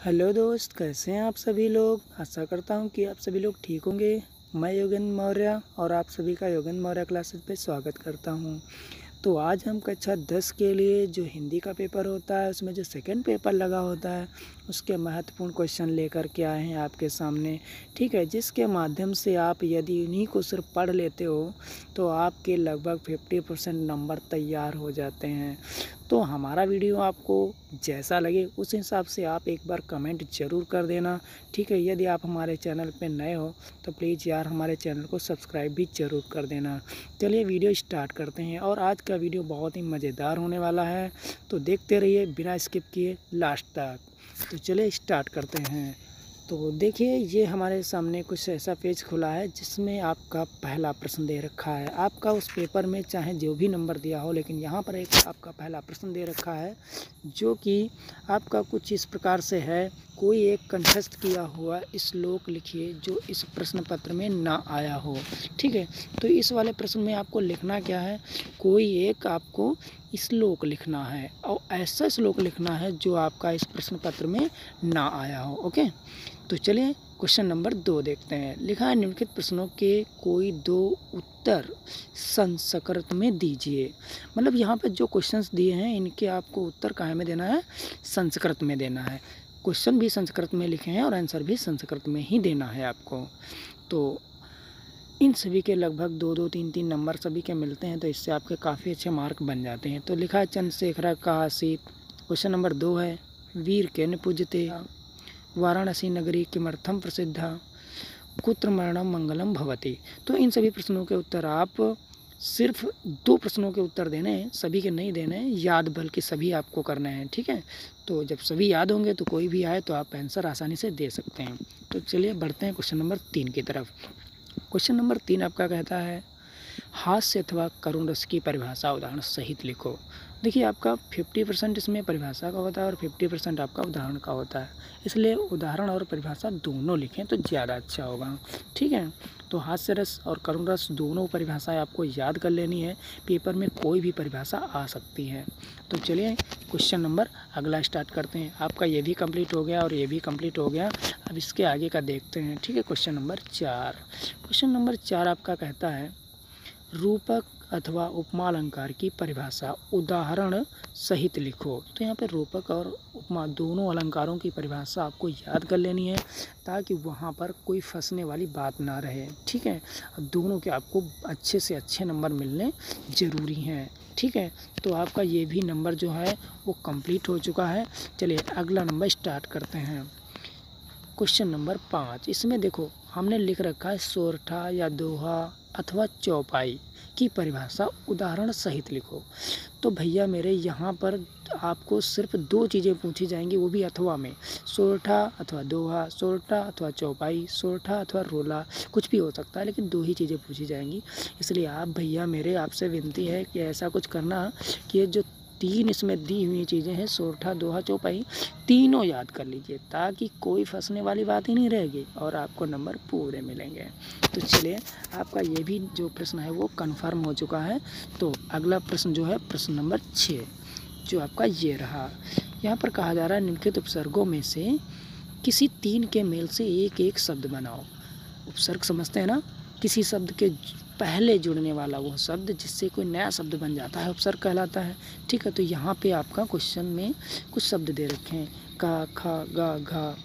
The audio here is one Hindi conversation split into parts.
हेलो दोस्त, कैसे हैं आप सभी लोग। आशा करता हूं कि आप सभी लोग ठीक होंगे। मैं योगेंद्र मौर्य और आप सभी का योगेंद्र मौर्य क्लासेस पे स्वागत करता हूं। तो आज हम कक्षा 10 के लिए जो हिंदी का पेपर होता है उसमें जो सेकंड पेपर लगा होता है उसके महत्वपूर्ण क्वेश्चन लेकर के आए हैं आपके सामने। ठीक है, जिसके माध्यम से आप यदि उन्हीं को सिर्फ पढ़ लेते हो तो आपके लगभग 50% नंबर तैयार हो जाते हैं। तो हमारा वीडियो आपको जैसा लगे उस हिसाब से आप एक बार कमेंट ज़रूर कर देना। ठीक है, यदि आप हमारे चैनल पे नए हो तो प्लीज़ यार हमारे चैनल को सब्सक्राइब भी ज़रूर कर देना। चलिए वीडियो स्टार्ट करते हैं और आज का वीडियो बहुत ही मज़ेदार होने वाला है, तो देखते रहिए बिना स्किप किए लास्ट तक। तो चलिए स्टार्ट करते हैं। तो देखिए, ये हमारे सामने कुछ ऐसा पेज खुला है जिसमें आपका पहला प्रश्न दे रखा है। आपका उस पेपर में चाहे जो भी नंबर दिया हो, लेकिन यहाँ पर एक आपका पहला प्रश्न दे रखा है जो कि आपका कुछ इस प्रकार से है। कोई एक कंठस्थ किया हुआ श्लोक लिखिए जो इस प्रश्न पत्र में ना आया हो। ठीक है, तो इस वाले प्रश्न में आपको लिखना क्या है, कोई एक आपको श्लोक लिखना है और ऐसा श्लोक लिखना है जो आपका इस प्रश्न पत्र में ना आया हो। ओके, तो चलिए क्वेश्चन नंबर 2 देखते हैं। लिखा है निम्नलिखित प्रश्नों के कोई 2 उत्तर संस्कृत में दीजिए। मतलब यहाँ पे जो क्वेश्चंस दिए हैं इनके आपको उत्तर काहे में देना है, संस्कृत में देना है। क्वेश्चन भी संस्कृत में लिखे हैं और आंसर भी संस्कृत में ही देना है आपको। तो इन सभी के लगभग 2-2, 3-3 नंबर सभी के मिलते हैं, तो इससे आपके काफ़ी अच्छे मार्क बन जाते हैं। तो लिखा है चंद्रशेखर का आसित। क्वेश्चन नंबर 2 है वीर केन पूजते, वाराणसी नगरी किमर्थम प्रसिद्धा, कुत्र मरणम मंगलम भवति। तो इन सभी प्रश्नों के उत्तर आप सिर्फ 2 प्रश्नों के उत्तर देने हैं, सभी के नहीं देने हैं याद, बल्कि सभी आपको करने हैं। ठीक है, तो जब सभी याद होंगे तो कोई भी आए तो आप आंसर आसानी से दे सकते हैं। तो चलिए बढ़ते हैं क्वेश्चन नंबर 3 की तरफ। क्वेश्चन नंबर 3 आपका कहता है हास्य अथवा करुण रस की परिभाषा उदाहरण सहित लिखो। देखिए, आपका 50% इसमें परिभाषा का होता है और 50% आपका उदाहरण का होता है, इसलिए उदाहरण और परिभाषा दोनों लिखें तो ज़्यादा अच्छा होगा। ठीक है, तो हास्य रस और करुण रस दोनों परिभाषाएं आपको याद कर लेनी है, पेपर में कोई भी परिभाषा आ सकती है। तो चलिए क्वेश्चन नंबर अगला स्टार्ट करते हैं। आपका ये भी कंप्लीट हो गया और ये भी कंप्लीट हो गया। अब इसके आगे का देखते हैं। ठीक है, क्वेश्चन नंबर 4। क्वेश्चन नंबर 4 आपका कहता है रूपक अथवा उपमा अलंकार की परिभाषा उदाहरण सहित लिखो। तो यहाँ पे रूपक और उपमा दोनों अलंकारों की परिभाषा आपको याद कर लेनी है ताकि वहाँ पर कोई फंसने वाली बात ना रहे। ठीक है, दोनों के आपको अच्छे से अच्छे नंबर मिलने ज़रूरी हैं। ठीक है, तो आपका ये भी नंबर जो है वो कंप्लीट हो चुका है। चलिए अगला नंबर स्टार्ट करते हैं। Question number 5। इसमें देखो हमने लिख रखा है सोरठा या दोहा अथवा चौपाई की परिभाषा उदाहरण सहित लिखो। तो भैया मेरे यहाँ पर आपको सिर्फ 2 चीज़ें पूछी जाएंगी, वो भी अथवा में। सोरठा अथवा दोहा, सोरठा अथवा चौपाई, सोरठा अथवा रोला, कुछ भी हो सकता है, लेकिन 2 ही चीज़ें पूछी जाएंगी। इसलिए आप भैया मेरे आपसे विनती है कि ऐसा कुछ करना कि ये जो 3 इसमें दी हुई चीज़ें हैं सोरठा, दोहा, चौपाई, तीनों याद कर लीजिए ताकि कोई फंसने वाली बात ही नहीं रहेगी और आपको नंबर पूरे मिलेंगे। तो चलिए आपका ये भी जो प्रश्न है वो कंफर्म हो चुका है। तो अगला प्रश्न जो है प्रश्न नंबर 6 जो आपका ये रहा। यहाँ पर कहा जा रहा है निम्नलिखित उपसर्गों में से किसी 3 के मेल से एक एक शब्द बनाओ। उपसर्ग समझते हैं ना, किसी शब्द के पहले जुड़ने वाला वो शब्द जिससे कोई नया शब्द बन जाता है उपसर्ग कहलाता है। ठीक है, तो यहाँ पे आपका क्वेश्चन में कुछ शब्द दे रखे हैं का, खा, गा, घा।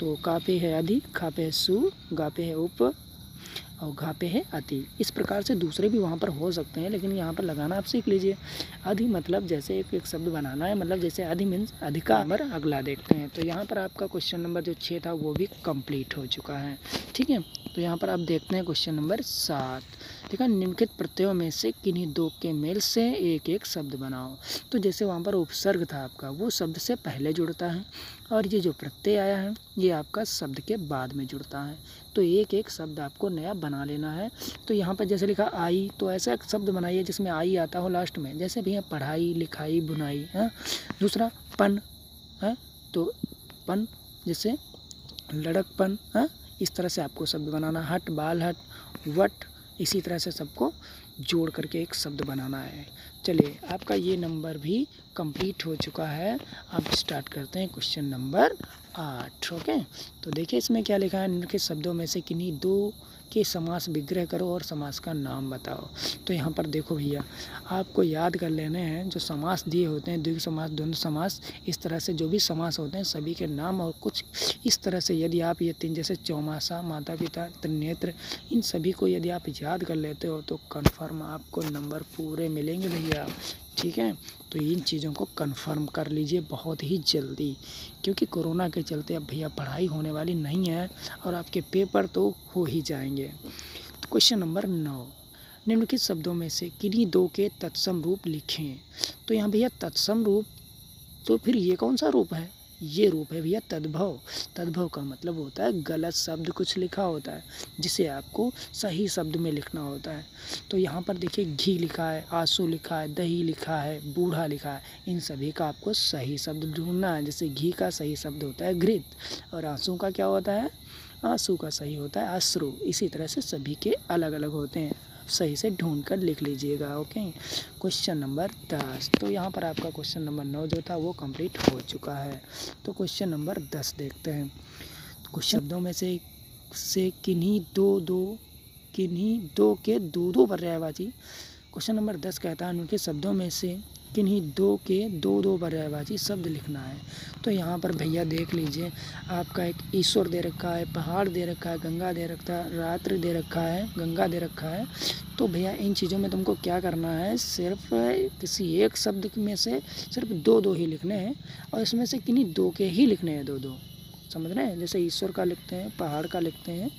तो का पे है अधि, खा पे है सु, गा पे है उप और घा पे है अति। इस प्रकार से दूसरे भी वहाँ पर हो सकते हैं, लेकिन यहाँ पर लगाना आप सीख लीजिए। अधि मतलब जैसे एक शब्द बनाना है, मतलब जैसे अधि मीन्स अधिका। नंबर अगला देखते हैं। तो यहाँ पर आपका क्वेश्चन नंबर जो 6 था वो भी कंप्लीट हो चुका है। ठीक है, तो यहाँ पर आप देखते हैं क्वेश्चन नंबर 7। देखा निम्नलिखित प्रत्ययों में से किन्हीं 2 के मेल से एक एक शब्द बनाओ। तो जैसे वहाँ पर उपसर्ग था आपका, वो शब्द से पहले जुड़ता है और ये जो प्रत्यय आया है ये आपका शब्द के बाद में जुड़ता है। तो एक एक शब्द आपको नया बना लेना है। तो यहाँ पर जैसे लिखा आई, तो ऐसा एक शब्द बनाइए जिसमें आई आता हो लास्ट में, जैसे भी है पढ़ाई, लिखाई, बुनाई है। दूसरा पन है, तो पन जैसे लड़कपन है। इस तरह से आपको शब्द बनाना। हट, बाल हट, वट, इसी तरह से सबको जोड़ करके एक शब्द बनाना है। चलिए आपका ये नंबर भी कंप्लीट हो चुका है। अब स्टार्ट करते हैं क्वेश्चन नंबर 8। ओके, तो देखिए इसमें क्या लिखा है, निम्नलिखित शब्दों में से किन्हीं दो के समास विग्रह करो और समास का नाम बताओ। तो यहाँ पर देखो भैया, आपको याद कर लेने हैं जो समास दिए होते हैं, द्विगु समास, द्वंद्व समास, इस तरह से जो भी समास होते हैं सभी के नाम और कुछ इस तरह से यदि आप ये 3 जैसे चौमासा, माता पिता, त्रिनेत्र, इन सभी को यदि आप याद कर लेते हो तो कन्फर्म आपको नंबर पूरे मिलेंगे भैया। ठीक है, तो इन चीज़ों को कंफर्म कर लीजिए बहुत ही जल्दी, क्योंकि कोरोना के चलते अब भैया पढ़ाई होने वाली नहीं है और आपके पेपर तो हो ही जाएंगे। तो क्वेश्चन नंबर 9, निम्नलिखित शब्दों में से किन्हीं दो के तत्सम रूप लिखें। तो यहाँ भैया तत्सम रूप, तो फिर ये कौन सा रूप है, ये रूप है भैया तद्भव। तद्भव का मतलब होता है गलत शब्द कुछ लिखा होता है जिसे आपको सही शब्द में लिखना होता है। तो यहाँ पर देखिए घी लिखा है, आंसू लिखा है, दही लिखा है, बूढ़ा लिखा है, इन सभी का आपको सही शब्द ढूंढना है। जैसे घी का सही शब्द होता है घृत और आंसू का क्या होता है, आंसू का सही होता है अश्रु। इसी तरह से सभी के अलग अलग होते हैं, सही से ढूंढ कर लिख लीजिएगा। Okay, question number 10। तो यहाँ पर आपका क्वेश्चन नंबर 9 जो था वो कंप्लीट हो चुका है। तो क्वेश्चन नंबर 10 देखते हैं। क्वेश्चन शब्दों में से किन्हीं दो के दो पर्यायवाची। क्वेश्चन नंबर 10 कहता है उनके शब्दों में से किन्हीं दो के दो पर्यायवाची शब्द लिखना है। तो यहाँ पर भैया देख लीजिए, आपका एक ईश्वर दे रखा है, पहाड़ दे रखा है, गंगा दे रखा है, रात्रि दे रखा है, गंगा दे रखा है। तो भैया इन चीज़ों में तुमको क्या करना है, सिर्फ किसी एक शब्द में से सिर्फ दो ही लिखने हैं और इसमें से किन्हीं दो के ही लिखने हैं, दो। समझ रहे हैं, जैसे ईश्वर का लिखते हैं, पहाड़ का लिखते हैं,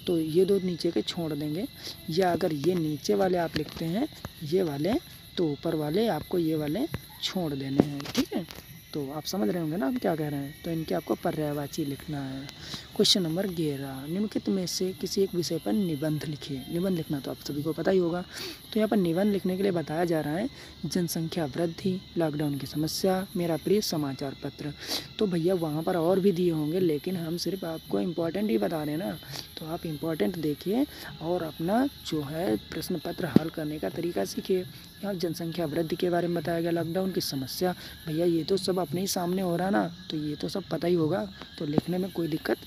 तो ये दो नीचे के छोड़ देंगे, या अगर ये नीचे वाले आप लिखते हैं ये वाले, तो ऊपर वाले आपको ये वाले छोड़ देने हैं। ठीक है, तो आप समझ रहे होंगे ना हम क्या कह रहे हैं। तो इनके आपको पर्यायवाची लिखना है। क्वेश्चन नंबर 11, निम्नलिखित में से किसी एक विषय पर निबंध लिखिए। निबंध लिखना तो आप सभी को पता ही होगा। तो यहाँ पर निबंध लिखने के लिए बताया जा रहा है जनसंख्या वृद्धि, लॉकडाउन की समस्या, मेरा प्रिय समाचार पत्र। तो भैया वहाँ पर और भी दिए होंगे, लेकिन हम सिर्फ आपको इम्पोर्टेंट ही बता रहे हैं ना, तो आप इम्पोर्टेंट देखिए और अपना जो है प्रश्न पत्र हल करने का तरीका सीखिए। यहाँ जनसंख्या वृद्धि के बारे में बताया गया, लॉकडाउन की समस्या, भैया ये तो सब अपने ही सामने हो रहा ना, तो ये तो सब पता ही होगा, तो लिखने में कोई दिक्कत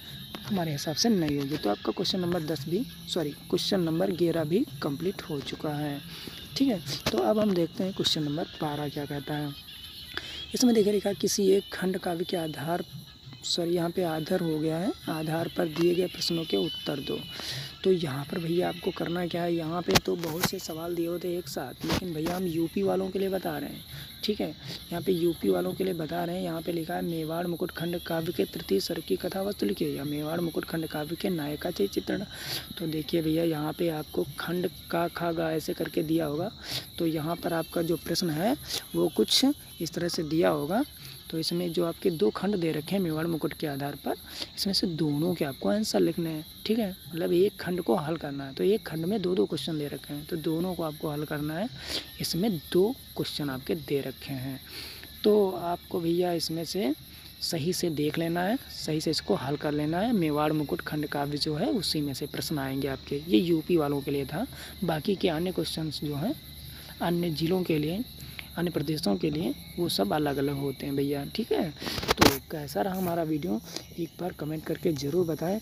हमारे हिसाब से नहीं होगी। तो आपका क्वेश्चन नंबर 11 भी कंप्लीट हो चुका है। ठीक है, तो अब हम देखते हैं क्वेश्चन नंबर 12 क्या कहता है। इसमें देखिए लिखा किसी एक खंड काव्य के यहाँ पे आधार हो गया है, आधार पर दिए गए प्रश्नों के उत्तर दो। तो यहाँ पर भैया आपको करना क्या है, यहाँ पे तो बहुत से सवाल दिए होते हैं एक साथ, लेकिन भैया हम यूपी वालों के लिए बता रहे हैं। ठीक है, यहाँ पे यूपी वालों के लिए बता रहे हैं। यहाँ पे लिखा है मेवाड़ मुकुट खंड काव्य के तृतीय स्वर की कथा वस्तु लिखिए, या मेवाड़ मुकुट खंड काव्य के नायिका चित्रण। तो देखिए भैया यहाँ पे आपको खंड का खा गा ऐसे करके दिया होगा। तो यहाँ पर आपका जो प्रश्न है वो कुछ इस तरह से दिया होगा। तो इसमें जो आपके दो खंड दे रखे हैं मेवाड़ मुकुट के आधार पर, इसमें से दोनों के आपको आंसर लिखने हैं। ठीक है, मतलब एक खंड को हल करना है। तो एक खंड में दो क्वेश्चन दे रखे हैं, तो दोनों को आपको हल करना है। इसमें 2 क्वेश्चन आपके दे रखे हैं, तो आपको भैया इसमें से सही से देख लेना है, सही से इसको हल कर लेना है। मेवाड़ मुकुट खंड काव्य जो है उसी में से प्रश्न आएंगे आपके। ये यूपी वालों के लिए था, बाकी के अन्य क्वेश्चन जो हैं अन्य जिलों के लिए, अन्य प्रदेशों के लिए, वो सब अलग अलग होते हैं भैया। ठीक है, तो कैसा रहा हमारा वीडियो एक बार कमेंट करके ज़रूर बताएं।